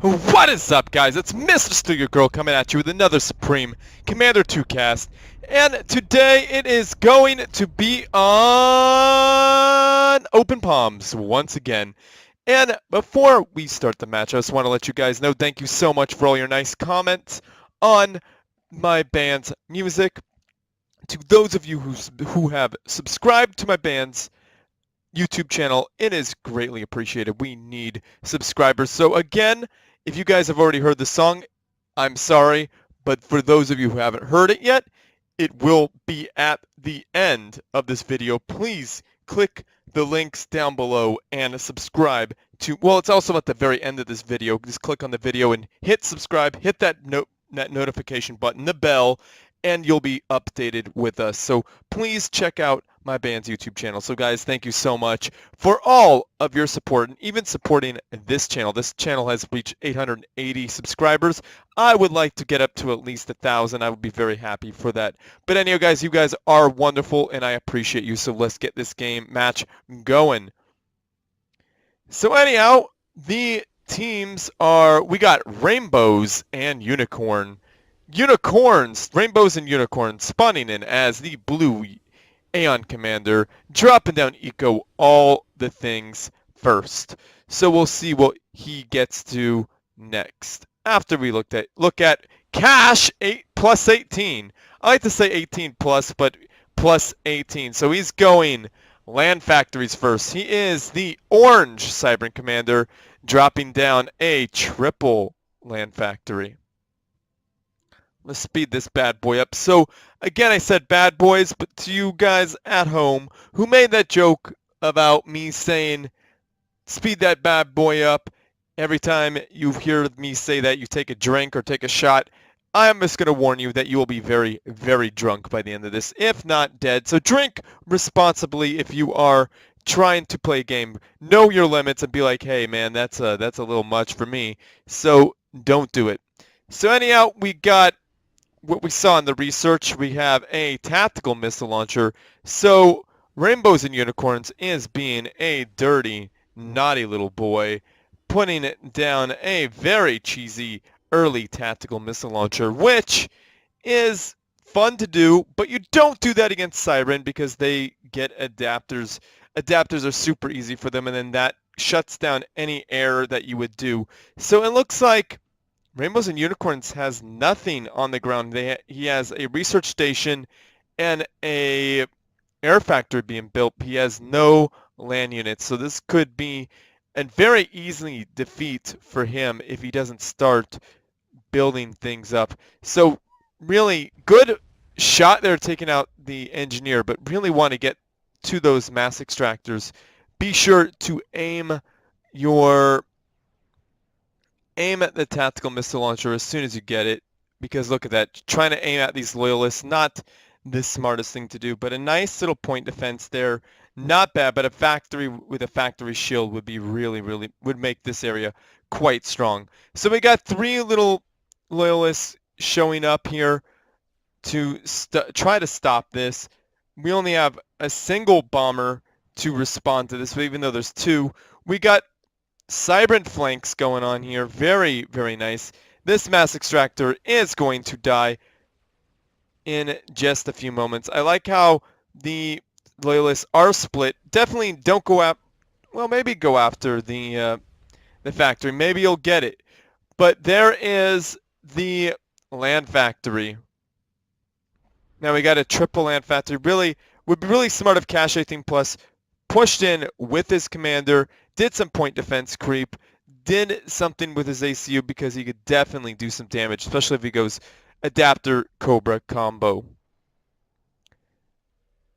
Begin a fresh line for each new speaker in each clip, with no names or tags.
What is up, guys? It's Mr.StealUrGurl coming at you with another Supreme Commander 2 cast. And today it is going to be on Open Palms once again. And before we start the match, I just want to let you guys know thank you so much for all your nice comments on my band's music. To those of you who have subscribed to my band's YouTube channel, it is greatly appreciated. We need subscribers. So again, if you guys have already heard the song, I'm sorry, but for those of you who haven't heard it yet, it will be at the end of this video. Please click the links down below and subscribe to, well, it's also at the very end of this video. Just click on the video and hit subscribe, hit that notification button, the bell, and you'll be updated with us. So please check out my band's YouTube channel. So guys, thank you so much for all of your support and even supporting this channel. This channel has reached 880 subscribers. I would like to get up to at least 1,000. I would be very happy for that. But anyhow, guys, you guys are wonderful and I appreciate you. So let's get this game match going. So anyhow, the teams are, we got Rainbows and Unicorns, Rainbows and Unicorns spawning in as the blue Aeon Commander, dropping down eco all the things first. So we'll see what he gets to next. After we look at Cash 8 plus 18. I like to say 18 plus, but plus 18. So he's going land factories first. He is the orange Cybran Commander, dropping down a triple land factory. Let's speed this bad boy up. So, again, I said bad boys, but to you guys at home who made that joke about me saying speed that bad boy up, every time you hear me say that, you take a drink or take a shot, I'm just going to warn you that you will be very, very drunk by the end of this, if not dead. So drink responsibly if you are trying to play a game. Know your limits and be like, hey, man, that's a little much for me. So don't do it. So anyhow, we got what we saw in the research. We have a tactical missile launcher. So Rainbows and Unicorns is being a dirty, naughty little boy, putting it down a very cheesy early tactical missile launcher, which is fun to do, but you don't do that against Siren because they get adapters. Adapters are super easy for them, and then that shuts down any error that you would do. So it looks like Rainbows and Unicorns has nothing on the ground. He has a research station and a air factory being built. He has no land units. So this could be a very easy defeat for him if he doesn't start building things up. So really good shot there taking out the engineer, but really want to get to those mass extractors. Be sure to aim at the tactical missile launcher as soon as you get it, because look at that, trying to aim at these loyalists, not the smartest thing to do, but a nice little point defense there, not bad. But a factory with a factory shield would be really would make this area quite strong. So we got three little loyalists showing up here to try to stop this. We only have a single bomber to respond to this, but even though there's two, we got Cybran flanks going on here. Very, very nice. This mass extractor is going to die in just a few moments. I like how the loyalists are split. Definitely don't go after, well, maybe go after the factory. Maybe you'll get it. But there is the land factory. Now we got a triple land factory. Really, would be really smart if Cash 18 Plus pushed in with his commander, did some point defense creep, did something with his ACU because he could definitely do some damage, especially if he goes Adapter Cobra combo.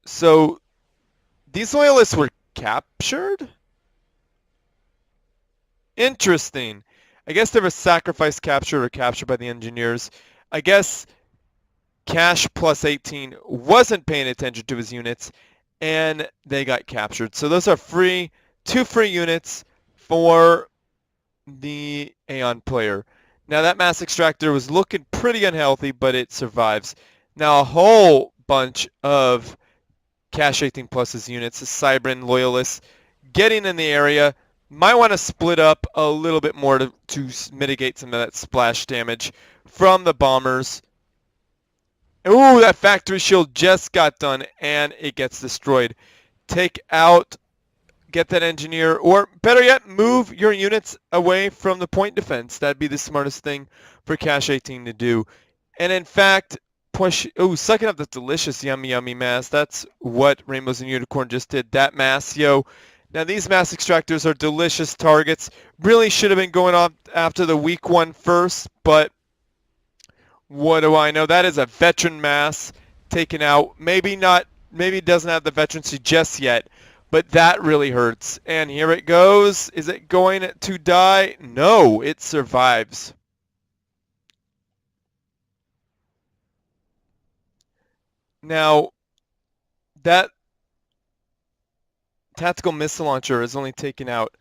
So these loyalists were captured? Interesting. I guess they were sacrifice captured or captured by the engineers. I guess Cash plus 18 wasn't paying attention to his units and they got captured. So those are free, 2 free units for the Aeon player. Now that mass extractor was looking pretty unhealthy, but it survives. Now a whole bunch of Cash 18 Plus's units, the Cybran loyalists, getting in the area, Might want to split up a little bit more to mitigate some of that splash damage from the bombers. Ooh, that factory shield just got done, and it gets destroyed. Take out, get that engineer, or better yet, move your units away from the point defense. That'd be the smartest thing for Cash 18 to do. And in fact, push, ooh, sucking up the delicious yummy yummy mass. That's what Rainbows and Unicorn just did. That mass, yo. Now these mass extractors are delicious targets. Really should have been going off after the weak one first, but what do I know? That is a veteran mass taken out. Maybe not, maybe it doesn't have the veterancy just yet, but that really hurts. And here it goes. Is it going to die? No, it survives. Now, that tactical missile launcher has only taken out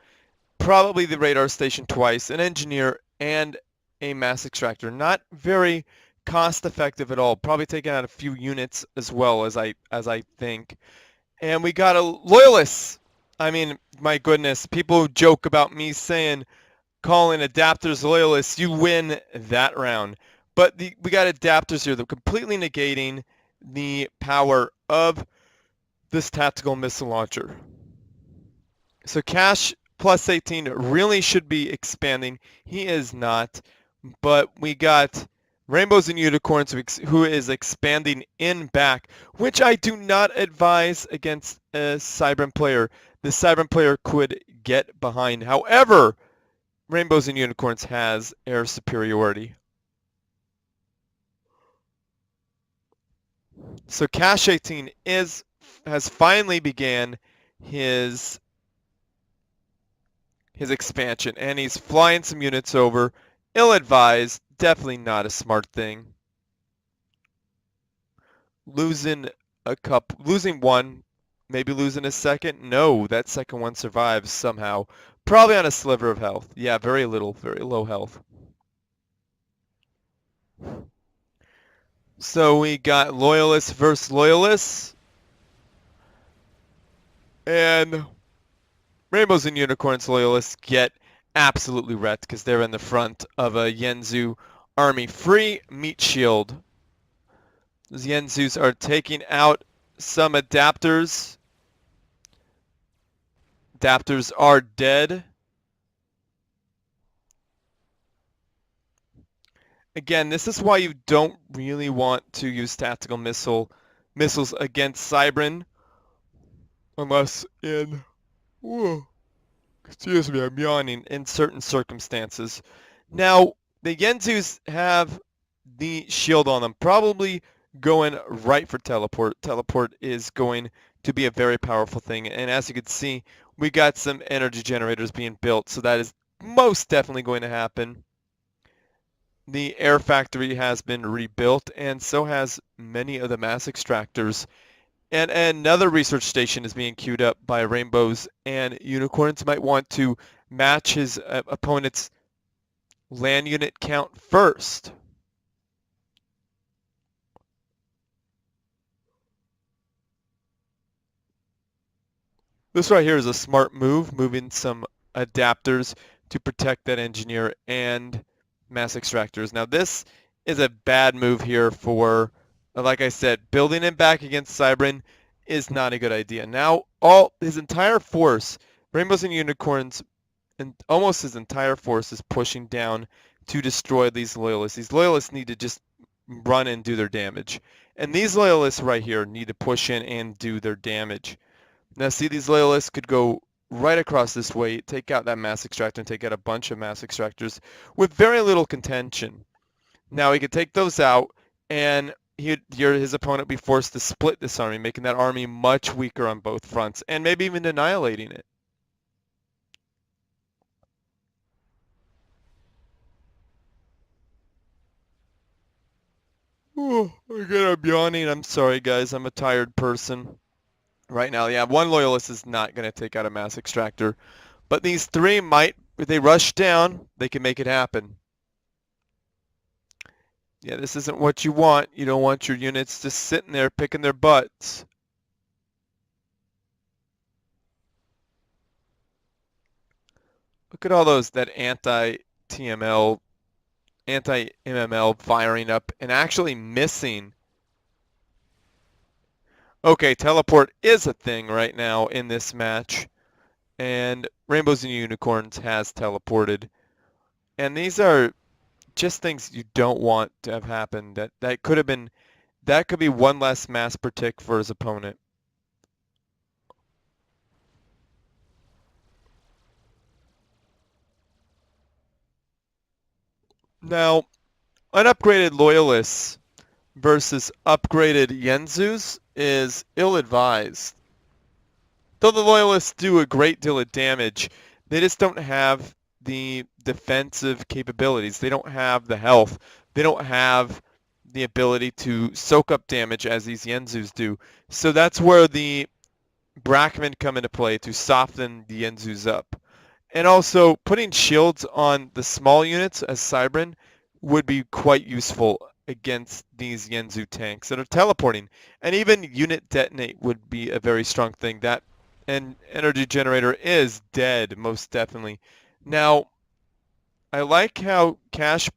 probably the radar station twice, an engineer, and a mass extractor. Not very cost effective at all. Probably taking out a few units as well as I think. And we got a loyalist. I mean, my goodness, people joke about me saying calling adapters loyalists. You win that round. But we got adapters here that are completely negating the power of this tactical missile launcher. So Cash plus 18 really should be expanding. He is not. But we got Rainbows and Unicorns who is expanding in back, which I do not advise against a Cybran player. The Cybran player could get behind. However, Rainbows and Unicorns has air superiority. So Cash 18 has finally began his expansion, and he's flying some units over. Ill-advised, definitely not a smart thing. Losing one, maybe losing a second. No, that second one survives somehow. Probably on a sliver of health. Yeah, very little, very low health. So we got Loyalists versus Loyalists. And Rainbows and Unicorns Loyalists get absolutely wrecked because they're in the front of a Yenzu army. Free meat shield. Those Yenzus are taking out some adapters. Adapters are dead. Again, this is why you don't really want to use tactical missiles against Cybran unless in, whoa, excuse me, I'm yawning, in certain circumstances. Now, the Yenzus have the shield on them, probably going right for teleport. Teleport is going to be a very powerful thing, and as you can see, we got some energy generators being built, so that is most definitely going to happen. The air factory has been rebuilt, and so has many of the mass extractors. And another research station is being queued up by Rainbows and Unicorns. Might want to match his opponent's land unit count first. This right here is a smart move, moving some adapters to protect that engineer and mass extractors. Now this is a bad move here for, like I said, building him back against Cybran is not a good idea. Now his entire force, Rainbows and Unicorns, and almost his entire force is pushing down to destroy these loyalists. These loyalists need to just run and do their damage. And these loyalists right here need to push in and do their damage. Now see, these loyalists could go right across this way, take out that mass extractor, and take out a bunch of mass extractors with very little contention. Now he could take those out, and his opponent would be forced to split this army, making that army much weaker on both fronts, and maybe even annihilating it. Oh, again, I'm yawning. I'm sorry, guys. I'm a tired person right now. Yeah, one loyalist is not going to take out a mass extractor. But these three might, if they rush down, they can make it happen. Yeah, this isn't what you want. You don't want your units just sitting there picking their butts. Look at all that anti-TML, anti-MML firing up and actually missing. Okay, teleport is a thing right now in this match, and Rainbows and Unicorns has teleported. And these are just things you don't want to have happen. That could be one less mass per tick for his opponent. Now, unupgraded Loyalists versus upgraded Yenzus is ill-advised. Though the Loyalists do a great deal of damage, they just don't have the defensive capabilities. They don't have the health. They don't have the ability to soak up damage as these Yenzus do. So that's where the Brackmen come into play to soften the Yenzus up. And also, putting shields on the small units as Cybran would be quite useful against these Yenzu tanks that are teleporting. And even unit detonate would be a very strong thing. That and energy generator is dead, most definitely. Now, I like how Cash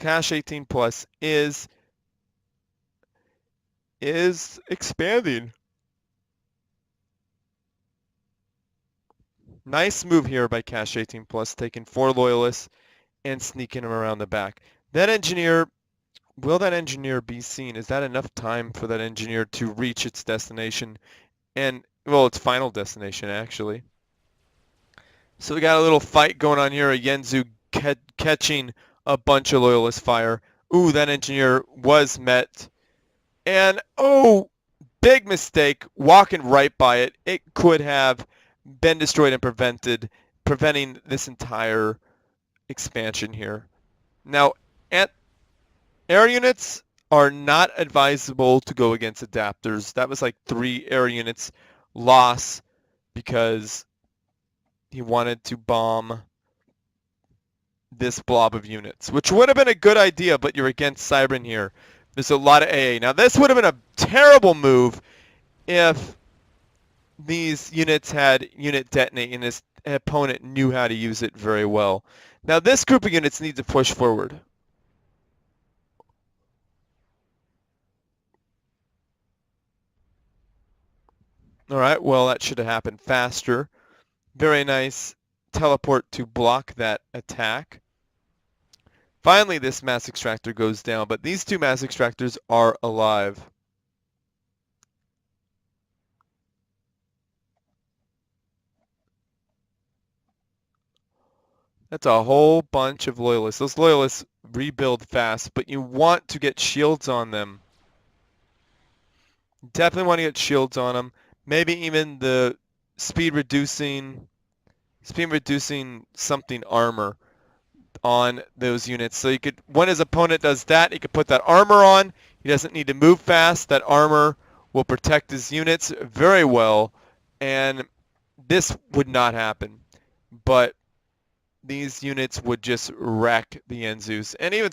18 plus is expanding. Nice move here by Cash 18 plus, taking 4 loyalists and sneaking him around the back. That engineer, will that engineer be seen? Is that enough time for that engineer to reach its destination? And, well, its final destination, actually. So we got a little fight going on here. A Yenzu catching a bunch of loyalist fire. Ooh, that engineer was met. And, oh, big mistake, walking right by it. It could have been destroyed and preventing this entire expansion here. Now, air units are not advisable to go against adapters. That was like 3 air units loss because he wanted to bomb this blob of units, which would have been a good idea, but you're against Cybran here. There's a lot of AA. Now, this would have been a terrible move if these units had unit detonate and his opponent knew how to use it very well. Now, this group of units need to push forward. All right, well, that should have happened faster. Very nice teleport to block that attack. Finally, this mass extractor goes down, but these 2 mass extractors are alive. That's a whole bunch of loyalists. Those loyalists rebuild fast, but you want to get shields on them. Definitely want to get shields on them. Maybe even the speed reducing something armor on those units. So you could, when his opponent does that, he could put that armor on. He doesn't need to move fast. That armor will protect his units very well, and this would not happen. But these units would just wreck the Yenzus, and even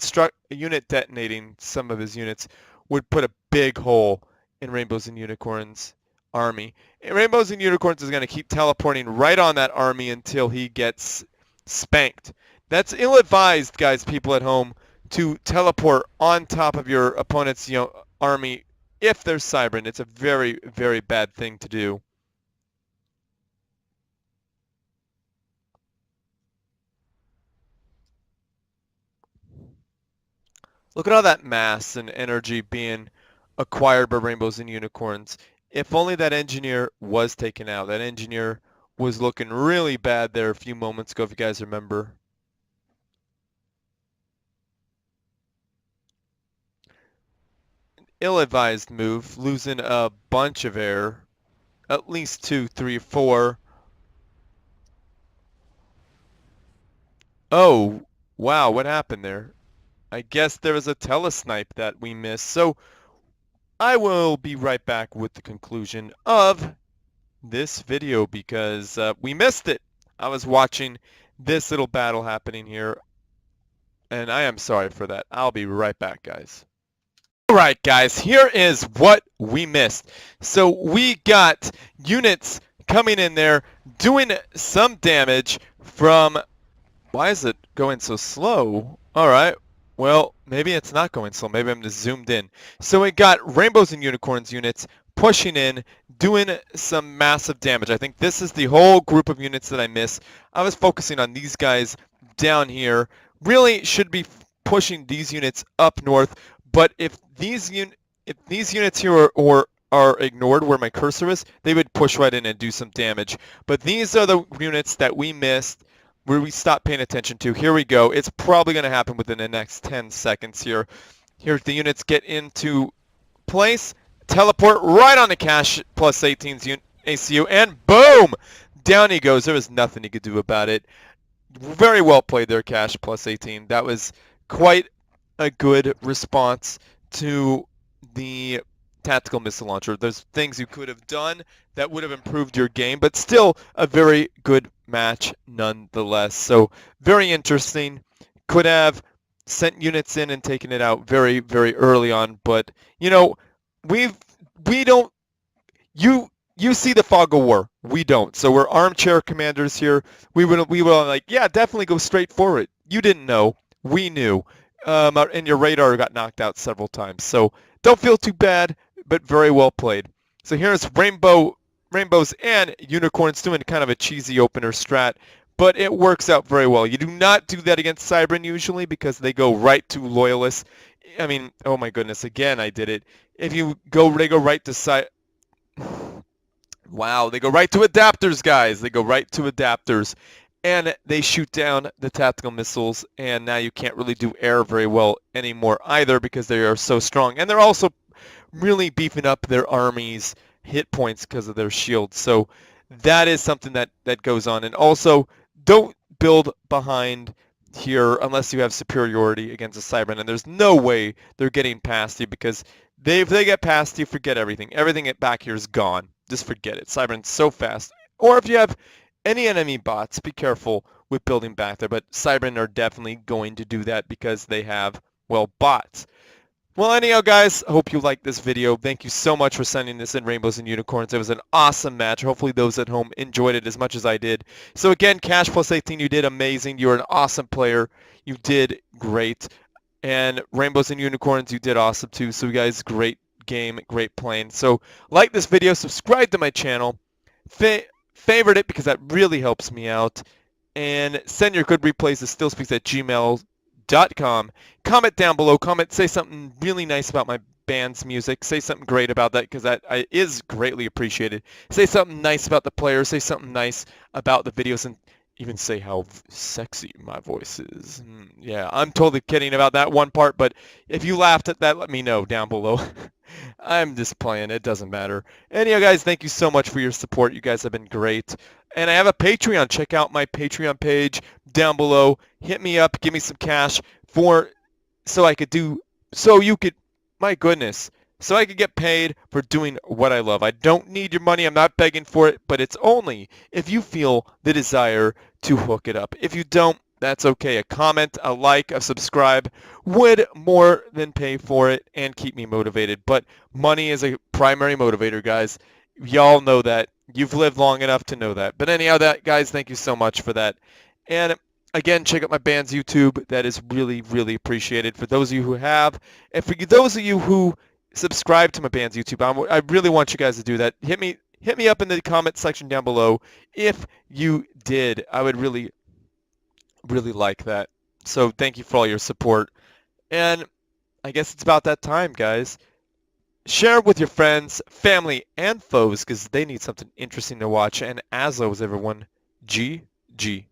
a unit detonating some of his units would put a big hole in Rainbows and Unicorns' army. And Rainbows and Unicorns is going to keep teleporting right on that army until he gets spanked. That's ill-advised, guys, people at home, to teleport on top of your opponent's army if they're Cybran. It's a very, very bad thing to do. Look at all that mass and energy being acquired by Rainbows and Unicorns. If only that engineer was taken out. That engineer was looking really bad there a few moments ago, if you guys remember. Ill-advised move, losing a bunch of air. At least 2, 3, 4. Oh, wow, what happened there? I guess there was a telesnipe that we missed. So I will be right back with the conclusion of this video because we missed it. I was watching this little battle happening here, and I am sorry for that. I'll be right back, guys. All right, guys, here is what we missed. So we got units coming in there, doing some damage, from... Why is it going so slow? Alright, well, maybe it's not going slow. Maybe I'm just zoomed in. So we got Rainbows and Unicorns units pushing in, doing some massive damage. I think this is the whole group of units that I missed. I was focusing on these guys down here. Really should be pushing these units up north, but if these units here are ignored where my cursor is, they would push right in and do some damage. But these are the units that we missed, where we stopped paying attention to. Here we go. It's probably going to happen within the next 10 seconds here. Here the units get into place, teleport right on the cash plus 18's ACU, and boom! Down he goes. There was nothing he could do about it. Very well played there, cash plus 18. That was quite a good response to the tactical missile launcher. There's things you could have done that would have improved your game, but still a very good match nonetheless. So very interesting. Could have sent units in and taken it out very, very early on, but you know, we don't you see the fog of war. We don't. So we're armchair commanders here. We were like, yeah, definitely go straight for it. You didn't know. We knew. And your radar got knocked out several times. So don't feel too bad, but very well played. So here's Rainbows and Unicorns doing kind of a cheesy opener strat, but it works out very well. You do not do that against Cybran usually because they go right to Loyalists. I mean, oh my goodness, again I did it. If they go right to Wow, they go right to adapters, guys. They go right to adapters. And they shoot down the tactical missiles, and now you can't really do air very well anymore either because they are so strong. And they're also really beefing up their army's hit points because of their shields. So that is something that goes on. And also, don't build behind here unless you have superiority against a Cybran. And there's no way they're getting past you because if they get past you, forget everything. Everything back here is gone. Just forget it. Cybran's so fast. Or if you have any enemy bots, be careful with building back there. But Cybran are definitely going to do that because they have, well, bots. Well, anyhow, guys, I hope you liked this video. Thank you so much for sending this in, Rainbows and Unicorns. It was an awesome match. Hopefully those at home enjoyed it as much as I did. So again, Cash plus 18, you did amazing. You're an awesome player. You did great. And Rainbows and Unicorns, you did awesome too. So you guys, great game, great playing. So like this video, subscribe to my channel, favorite it because that really helps me out, and send your good replays to stillspeaks@gmail.com. Comment down below. Say something really nice about my band's music. Say something great about that because that is greatly appreciated. Say something nice about the players. Say something nice about the videos, and even say how sexy my voice is. Yeah, I'm totally kidding about that one part, but if you laughed at that, let me know down below. I'm just playing. It doesn't matter. Anyhow, guys, thank you so much for your support. You guys have been great. And I have a Patreon. Check out my Patreon page down below. Hit me up. Give me some cash my goodness, so I could get paid for doing what I love. I don't need your money. I'm not begging for it, but it's only if you feel the desire to hook it up. If you don't, that's okay. A comment, a like, a subscribe would more than pay for it and keep me motivated. But money is a primary motivator, guys. Y'all know that. You've lived long enough to know that. But anyhow, guys, thank you so much for that. And again, check out my band's YouTube. That is really, really appreciated. For those of you who have, and for those of you who subscribe to my band's YouTube, I really want you guys to do that. Hit me up in the comment section down below if you did. I would really, really like that. So thank you for all your support. And I guess it's about that time, guys. Share it with your friends, family, and foes because they need something interesting to watch. And as always, everyone, GG.